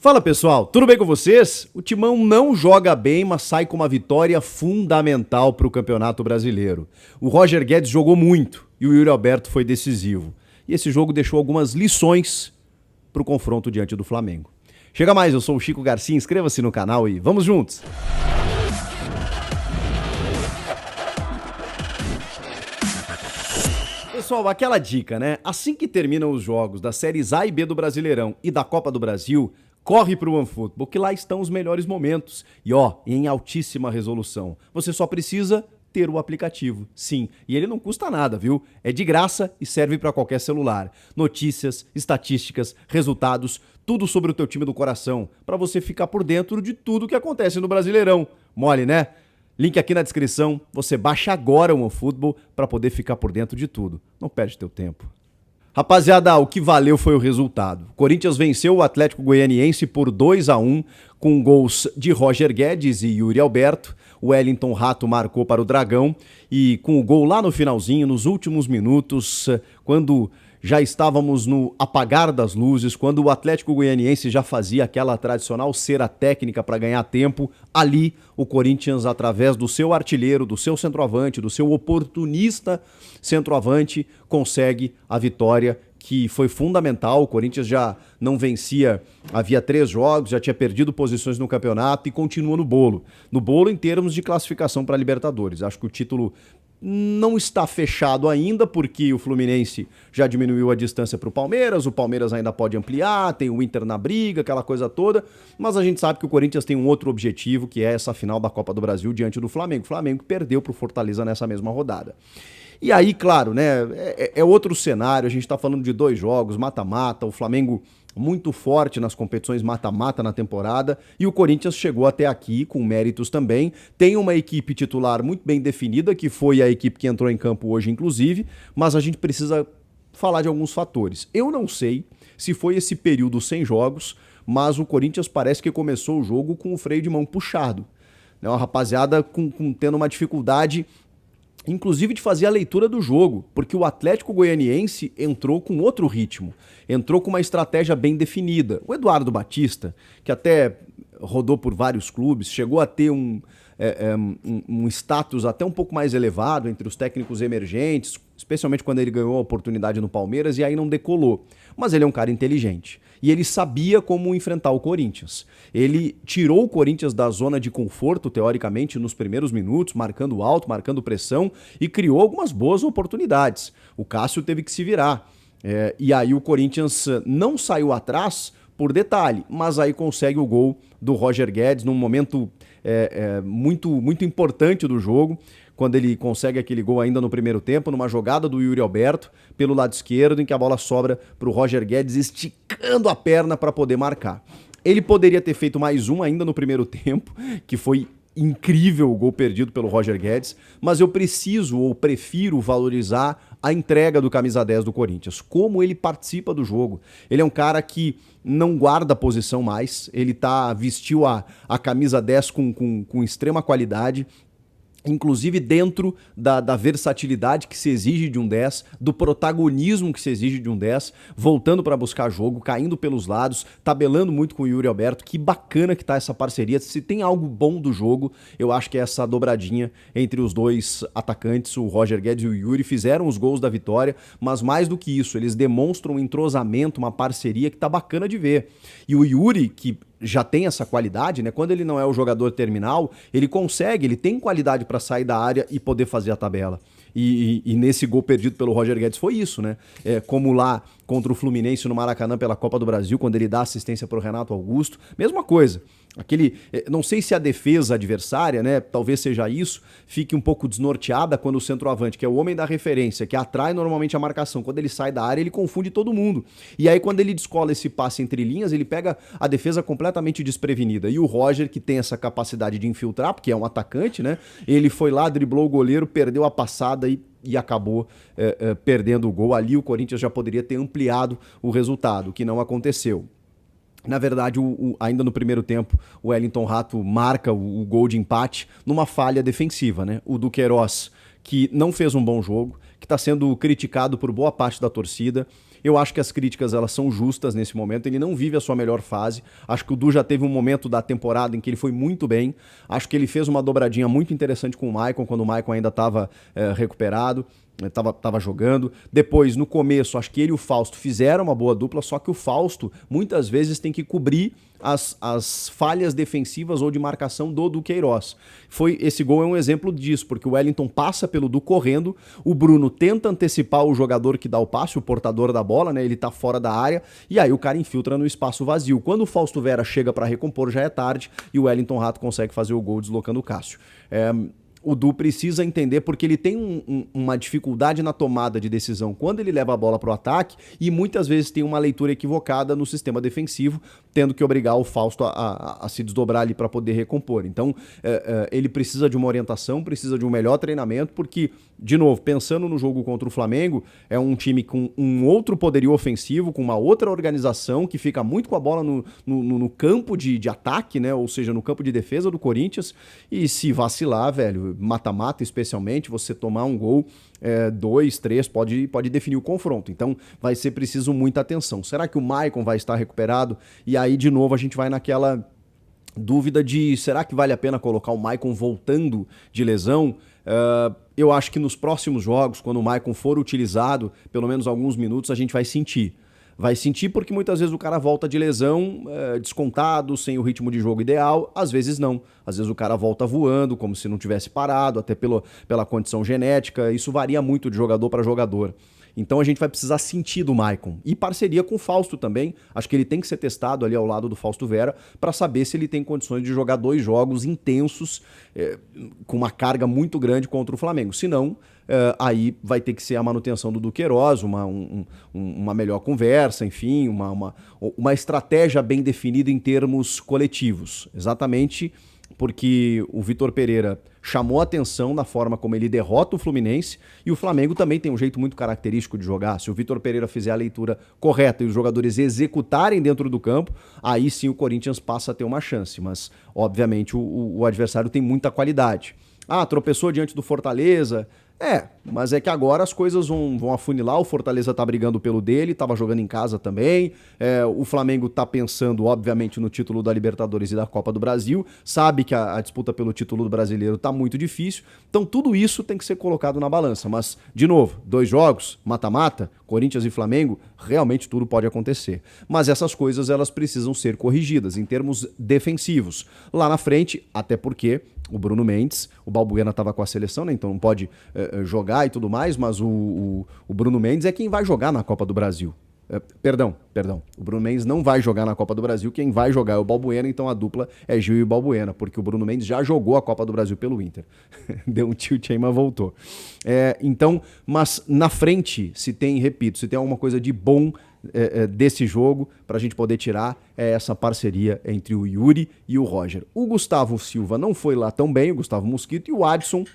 Fala pessoal, tudo bem com vocês? O Timão não joga bem, mas sai com uma vitória fundamental para o Campeonato Brasileiro. O Roger Guedes jogou muito e o Yuri Alberto foi decisivo. E esse jogo deixou algumas lições para o confronto diante do Flamengo. Chega mais, eu sou o Chico Garcia, inscreva-se no canal e vamos juntos! Pessoal, aquela dica, né? Assim que terminam os jogos das séries A e B do Brasileirão e da Copa do Brasil, corre pro OneFootball, que lá estão os melhores momentos. E ó, em altíssima resolução. Você só precisa ter o aplicativo. Sim, e ele não custa nada, viu? É de graça e serve para qualquer celular. Notícias, estatísticas, resultados, tudo sobre o teu time do coração, para você ficar por dentro de tudo que acontece no Brasileirão. Mole, né? Link aqui na descrição, você baixa agora o OneFootball para poder ficar por dentro de tudo. Não perde teu tempo. Rapaziada, o que valeu foi o resultado. O Corinthians venceu o Atlético Goianiense por 2-1 com gols de Roger Guedes e Yuri Alberto. O Wellington Rato marcou para o Dragão e com o gol lá no finalzinho, nos últimos minutos, quando já estávamos no apagar das luzes, quando o Atlético Goianiense já fazia aquela tradicional cera técnica para ganhar tempo, ali o Corinthians, através do seu artilheiro, do seu centroavante, do seu oportunista centroavante, consegue a vitória que foi fundamental. O Corinthians já não vencia, havia 3 jogos, já tinha perdido posições no campeonato e continua no bolo. No bolo em termos de classificação para a Libertadores. Acho que o título não está fechado ainda, porque o Fluminense já diminuiu a distância para o Palmeiras ainda pode ampliar, tem o Inter na briga, aquela coisa toda, mas a gente sabe que o Corinthians tem um outro objetivo, que é essa final da Copa do Brasil diante do Flamengo. O Flamengo perdeu para o Fortaleza nessa mesma rodada. E aí, claro, né, é outro cenário, a gente tá falando de 2 jogos, mata-mata, o Flamengo muito forte nas competições mata-mata na temporada, e o Corinthians chegou até aqui com méritos também, tem uma equipe titular muito bem definida, que foi a equipe que entrou em campo hoje, inclusive, mas a gente precisa falar de alguns fatores. Eu não sei se foi esse período sem jogos, mas o Corinthians parece que começou o jogo com o freio de mão puxado, né, uma rapaziada tendo uma dificuldade inclusive de fazer a leitura do jogo, porque o Atlético Goianiense entrou com outro ritmo, entrou com uma estratégia bem definida. O Eduardo Batista, que até rodou por vários clubes, chegou a ter um status até um pouco mais elevado entre os técnicos emergentes, especialmente quando ele ganhou a oportunidade no Palmeiras e aí não decolou. Mas ele é um cara inteligente e ele sabia como enfrentar o Corinthians. Ele tirou o Corinthians da zona de conforto, teoricamente, nos primeiros minutos, marcando alto, marcando pressão e criou algumas boas oportunidades. O Cássio teve que se virar. E aí o Corinthians não saiu atrás por detalhe, mas aí consegue o gol do Roger Guedes num momento muito importante do jogo, quando ele consegue aquele gol ainda no primeiro tempo, numa jogada do Yuri Alberto pelo lado esquerdo, em que a bola sobra para o Roger Guedes esticando a perna para poder marcar. Ele poderia ter feito mais um ainda no primeiro tempo, que foi incrível o gol perdido pelo Roger Guedes, mas eu prefiro valorizar a entrega do camisa 10 do Corinthians, como ele participa do jogo. Ele é um cara que não guarda posição mais, ele vestiu a camisa 10 com extrema qualidade, inclusive dentro da versatilidade que se exige de um 10, do protagonismo que se exige de um 10, voltando para buscar jogo, caindo pelos lados, tabelando muito com o Yuri Alberto. Que bacana que tá essa parceria. Se tem algo bom do jogo, eu acho que é essa dobradinha entre os dois atacantes, o Roger Guedes e o Yuri, fizeram os gols da vitória, mas mais do que isso, eles demonstram um entrosamento, uma parceria que tá bacana de ver. E o Yuri, que já tem essa qualidade, né? Quando ele não é o jogador terminal, ele tem qualidade para sair da área e poder fazer a tabela. E nesse gol perdido pelo Roger Guedes foi isso, né? Como lá contra o Fluminense no Maracanã pela Copa do Brasil, quando ele dá assistência para o Renato Augusto, mesma coisa. Não sei se a defesa adversária, né, talvez seja isso, fique um pouco desnorteada quando o centroavante, que é o homem da referência, que atrai normalmente a marcação, quando ele sai da área, ele confunde todo mundo. E aí quando ele descola esse passe entre linhas, ele pega a defesa completamente desprevenida. E o Roger, que tem essa capacidade de infiltrar, porque é um atacante, né, ele foi lá, driblou o goleiro, perdeu a passada e acabou perdendo o gol. Ali o Corinthians já poderia ter ampliado o resultado, o que não aconteceu. Na verdade, ainda no primeiro tempo, o Wellington Rato marca o gol de empate numa falha defensiva, né? O Duqueiroz, que não fez um bom jogo, que está sendo criticado por boa parte da torcida. Eu acho que as críticas elas são justas nesse momento. Ele não vive a sua melhor fase. Acho que o Du já teve um momento da temporada em que ele foi muito bem. Acho que ele fez uma dobradinha muito interessante com o Maicon, quando o Maicon ainda estava recuperado. Tava jogando. Depois, no começo, acho que ele e o Fausto fizeram uma boa dupla, só que o Fausto muitas vezes tem que cobrir as falhas defensivas ou de marcação do Duqueiroz. Esse gol é um exemplo disso, porque o Wellington passa pelo Du correndo, o Bruno tenta antecipar o jogador que dá o passe, o portador da bola, né? Ele tá fora da área, e aí o cara infiltra no espaço vazio. Quando o Fausto Vera chega para recompor, já é tarde, e o Wellington Rato consegue fazer o gol deslocando o Cássio. O Du precisa entender, porque ele tem uma dificuldade na tomada de decisão quando ele leva a bola para o ataque e muitas vezes tem uma leitura equivocada no sistema defensivo, tendo que obrigar o Fausto a se desdobrar ali para poder recompor. Então, ele precisa de uma orientação, precisa de um melhor treinamento, porque, de novo, pensando no jogo contra o Flamengo, é um time com um outro poderio ofensivo, com uma outra organização, que fica muito com a bola no campo de ataque, né? Ou seja, no campo de defesa do Corinthians, e se vacilar, velho, mata-mata especialmente, você tomar um gol, 2, 3, pode definir o confronto. Então vai ser preciso muita atenção. Será que o Maicon vai estar recuperado? E aí, de novo, a gente vai naquela dúvida de será que vale a pena colocar o Maicon voltando de lesão? Eu acho que nos próximos jogos, quando o Maicon for utilizado, pelo menos alguns minutos, a gente vai sentir. Vai sentir porque muitas vezes o cara volta de lesão descontado, sem o ritmo de jogo ideal, às vezes não. Às vezes o cara volta voando, como se não tivesse parado, até pela condição genética. Isso varia muito de jogador para jogador. Então a gente vai precisar sentir do Maicon. E parceria com o Fausto também. Acho que ele tem que ser testado ali ao lado do Fausto Vera para saber se ele tem condições de jogar 2 jogos intensos, com uma carga muito grande contra o Flamengo. Se não, aí vai ter que ser a manutenção do Duqueiroz, uma melhor conversa, enfim, uma estratégia bem definida em termos coletivos. Exatamente porque o Vitor Pereira chamou a atenção na forma como ele derrota o Fluminense, e o Flamengo também tem um jeito muito característico de jogar. Se o Vitor Pereira fizer a leitura correta e os jogadores executarem dentro do campo, aí sim o Corinthians passa a ter uma chance, mas obviamente o adversário tem muita qualidade. Tropeçou diante do Fortaleza. Mas é que agora as coisas vão afunilar, o Fortaleza tá brigando pelo dele, tava jogando em casa também, o Flamengo tá pensando, obviamente, no título da Libertadores e da Copa do Brasil, sabe que a disputa pelo título do Brasileiro tá muito difícil, então tudo isso tem que ser colocado na balança, mas, de novo, 2 jogos, mata-mata, Corinthians e Flamengo, realmente tudo pode acontecer. Mas essas coisas, elas precisam ser corrigidas em termos defensivos. Lá na frente, até porque o Bruno Mendes, o Balbuena estava com a seleção, né? Então não pode jogar e tudo mais, mas o Bruno Mendes é quem vai jogar na Copa do Brasil. Perdão. O Bruno Mendes não vai jogar na Copa do Brasil, quem vai jogar é o Balbuena, então a dupla é Gil e Balbuena, porque o Bruno Mendes já jogou a Copa do Brasil pelo Inter. Deu um tilt aí, mas voltou. Então, mas na frente, se tem alguma coisa de bom desse jogo para a gente poder tirar essa parceria entre o Yuri e o Roger. O Gustavo Silva não foi lá tão bem, o Gustavo Mosquito, e o Adson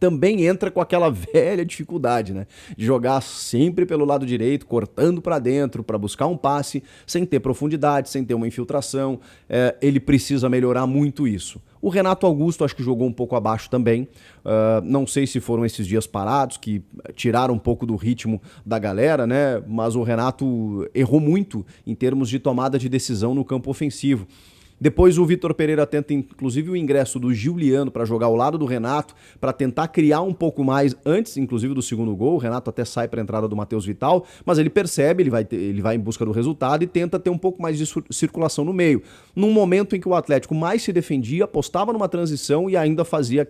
também entra com aquela velha dificuldade, né? De jogar sempre pelo lado direito, cortando para dentro, para buscar um passe, sem ter profundidade, sem ter uma infiltração. Ele precisa melhorar muito isso. O Renato Augusto acho que jogou um pouco abaixo também. Não sei se foram esses dias parados que tiraram um pouco do ritmo da galera, né? Mas o Renato errou muito em termos de tomada de decisão no campo ofensivo. Depois o Vitor Pereira tenta, inclusive, o ingresso do Giuliano para jogar ao lado do Renato, para tentar criar um pouco mais, antes, inclusive, do segundo gol. O Renato até sai para a entrada do Matheus Vital, mas ele percebe, ele vai em busca do resultado e tenta ter um pouco mais de circulação no meio. Num momento em que o Atlético mais se defendia, apostava numa transição e ainda fazia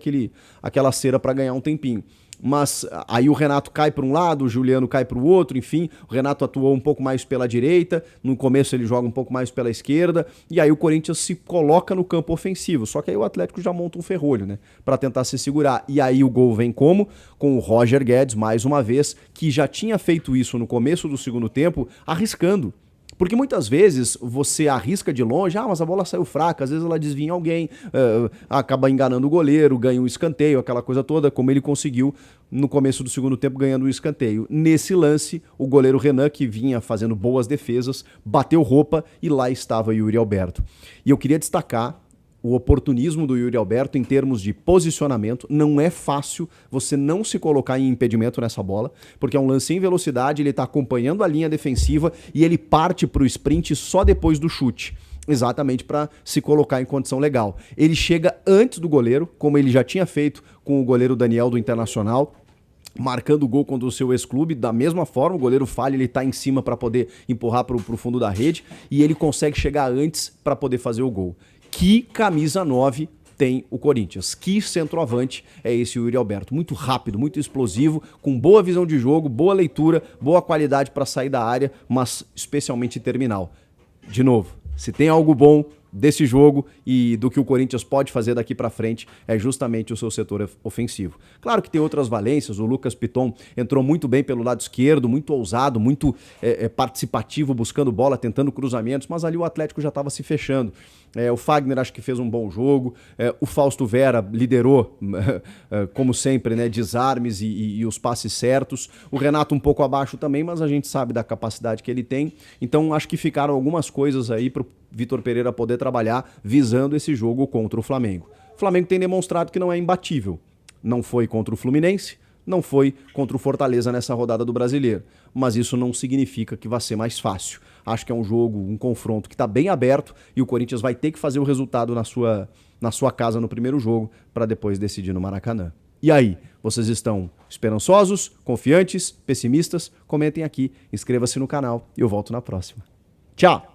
aquela cera para ganhar um tempinho. Mas aí o Renato cai para um lado, o Giuliano cai para o outro, enfim, o Renato atuou um pouco mais pela direita, no começo ele joga um pouco mais pela esquerda, e aí o Corinthians se coloca no campo ofensivo, só que aí o Atlético já monta um ferrolho, né, para tentar se segurar, e aí o gol vem como? Com o Roger Guedes, mais uma vez, que já tinha feito isso no começo do segundo tempo, arriscando. Porque muitas vezes você arrisca de longe, mas a bola saiu fraca, às vezes ela desvia em alguém, acaba enganando o goleiro, ganha um escanteio, aquela coisa toda, como ele conseguiu no começo do segundo tempo ganhando o escanteio. Nesse lance, o goleiro Renan, que vinha fazendo boas defesas, bateu roupa e lá estava Yuri Alberto. E eu queria destacar o oportunismo do Yuri Alberto em termos de posicionamento. Não é fácil você não se colocar em impedimento nessa bola, porque é um lance em velocidade, ele está acompanhando a linha defensiva e ele parte para o sprint só depois do chute. Exatamente para se colocar em condição legal. Ele chega antes do goleiro, como ele já tinha feito com o goleiro Daniel do Internacional, marcando o gol contra o seu ex-clube. Da mesma forma, o goleiro falha, ele está em cima para poder empurrar para o fundo da rede e ele consegue chegar antes para poder fazer o gol. Que camisa 9 tem o Corinthians? Que centroavante é esse Yuri Alberto? Muito rápido, muito explosivo, com boa visão de jogo, boa leitura, boa qualidade para sair da área, mas especialmente terminal. De novo, se tem algo bom desse jogo e do que o Corinthians pode fazer daqui para frente, é justamente o seu setor ofensivo. Claro que tem outras valências, o Lucas Piton entrou muito bem pelo lado esquerdo, muito ousado, muito participativo, buscando bola, tentando cruzamentos, mas ali o Atlético já estava se fechando. O Fagner acho que fez um bom jogo, o Fausto Vera liderou, como sempre, né, desarmes e os passes certos, o Renato um pouco abaixo também, mas a gente sabe da capacidade que ele tem, então acho que ficaram algumas coisas aí para o Vitor Pereira poder trabalhar visando esse jogo contra o Flamengo. O Flamengo tem demonstrado que não é imbatível, não foi contra o Fluminense, não foi contra o Fortaleza nessa rodada do Brasileiro, mas isso não significa que vai ser mais fácil. Acho que é um jogo, um confronto que está bem aberto e o Corinthians vai ter que fazer o resultado na sua casa no primeiro jogo para depois decidir no Maracanã. E aí, vocês estão esperançosos, confiantes, pessimistas? Comentem aqui, inscreva-se no canal e eu volto na próxima. Tchau!